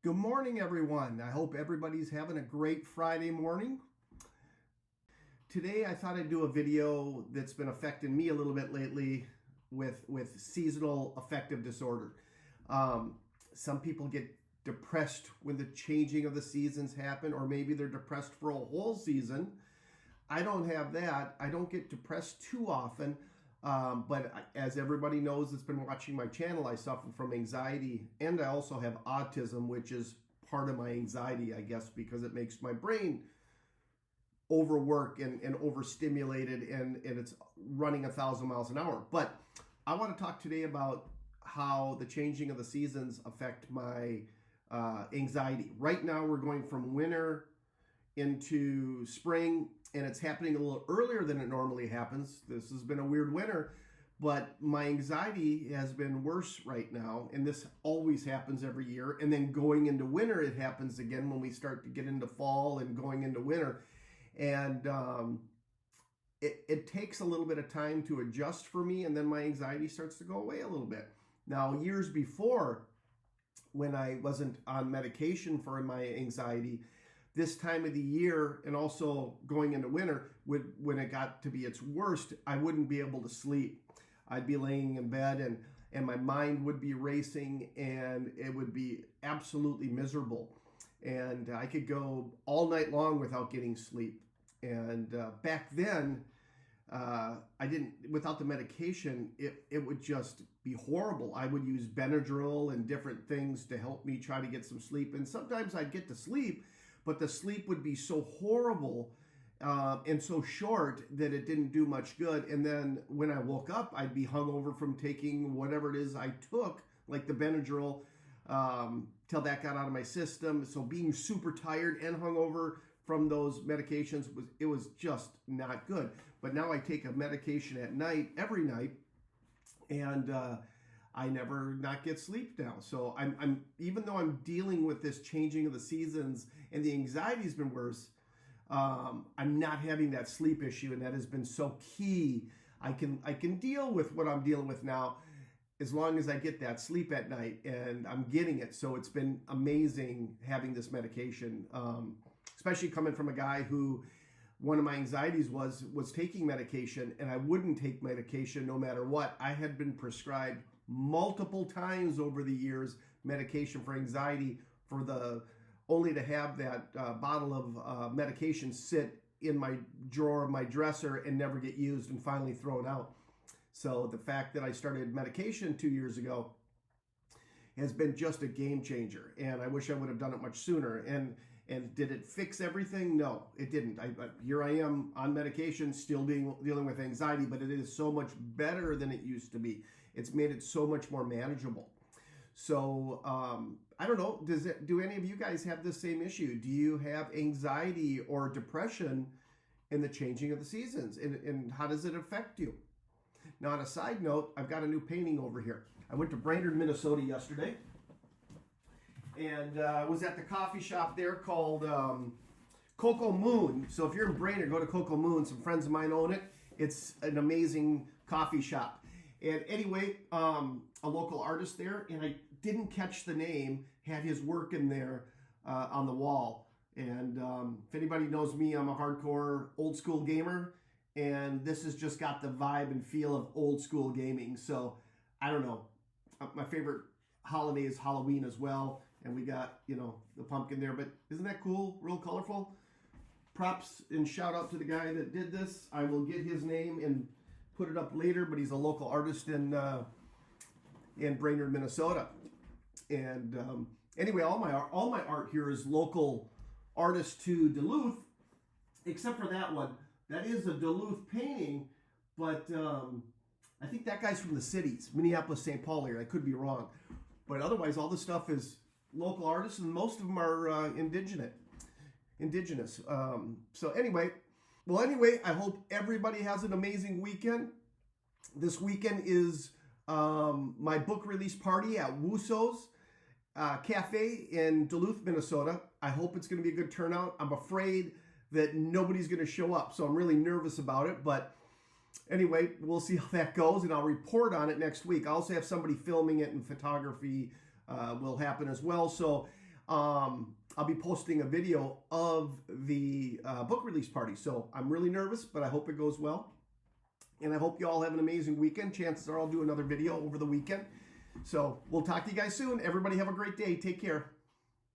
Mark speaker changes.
Speaker 1: Good morning, everyone. I hope everybody's having a great Friday morning. Today, I thought I'd do a video that's been affecting me a little bit lately with seasonal affective disorder. Some people get depressed when the changing of the seasons happen, or maybe they're depressed for a whole season. I don't have that. I don't get depressed too often. But as everybody knows that's been watching my channel, I suffer from anxiety, and I also have autism, which is part of my anxiety, I guess, because it makes my brain overwork and overstimulated, and it's running 1,000 miles an hour. But I want to talk today about how the changing of the seasons affect my anxiety. Right now, we're going from winter into spring, and it's happening a little earlier than it normally happens. This has been a weird winter, but my anxiety has been worse right now, and this always happens every year. And then going into winter, it happens again when we start to get into fall and going into winter. And it takes a little bit of time to adjust for me, and then my anxiety starts to go away a little bit. Now, years before, when I wasn't on medication for my anxiety, this time of the year, and also going into winter, when it got to be its worst, I wouldn't be able to sleep. I'd be laying in bed, and my mind would be racing, and it would be absolutely miserable. And I could go all night long without getting sleep. And back then, without the medication, it would just be horrible. I would use Benadryl and different things to help me try to get some sleep. And sometimes I'd get to sleep, but the sleep would be so horrible and so short that it didn't do much good. And then when I woke up, I'd be hungover from taking whatever it is I took, like the Benadryl, till that got out of my system. So being super tired and hungover from those medications was just not good. But now I take a medication at night, every night, and I never not get sleep now. So I'm even though I'm dealing with this changing of the seasons and the anxiety's been worse, I'm not having that sleep issue, and that has been so key. I can deal with what I'm dealing with now as long as I get that sleep at night, and I'm getting it. So it's been amazing having this medication, especially coming from a guy who one of my anxieties was taking medication, and I wouldn't take medication no matter what. I had been prescribed multiple times over the years medication for anxiety, only to have that bottle of medication sit in my drawer of my dresser and never get used and finally thrown out. So the fact that I started medication 2 years ago has been just a game changer, and I wish I would have done it much sooner. And did it fix everything? No, it didn't. Here I am on medication, still dealing with anxiety, but it is so much better than it used to be. It's made it so much more manageable. So I don't know, do any of you guys have the same issue? Do you have anxiety or depression in the changing of the seasons? And how does it affect you? Now, on a side note, I've got a new painting over here. I went to Brainerd, Minnesota yesterday, and was at the coffee shop there called Cocoa Moon. So if you're in Brainerd, go to Cocoa Moon. Some friends of mine own it. It's an amazing coffee shop. And anyway, a local artist there, and I didn't catch the name, had his work in there on the wall. And if anybody knows me, I'm a hardcore old school gamer, and this has just got the vibe and feel of old school gaming. So I don't know. My favorite holiday is Halloween as well, and we got, the pumpkin there. But isn't that cool? Real colorful. Props and shout out to the guy that did this. I will get his name and put it up later, but he's a local artist in Brainerd, Minnesota. And anyway, all my art here is local artists to Duluth, except for that one. That is a Duluth painting, but I think that guy's from the cities, Minneapolis, St. Paul area. I could be wrong, but otherwise, all this stuff is local artists, and most of them are indigenous. So anyway, I hope everybody has an amazing weekend. This weekend is my book release party at Wusso's Cafe in Duluth, Minnesota. I hope it's going to be a good turnout. I'm afraid that nobody's going to show up, so I'm really nervous about it. But anyway, we'll see how that goes, and I'll report on it next week. I also have somebody filming it, and photography will happen as well. So I'll be posting a video of the book release party. So I'm really nervous, but I hope it goes well. And I hope you all have an amazing weekend. Chances are I'll do another video over the weekend. So we'll talk to you guys soon. Everybody have a great day. Take care.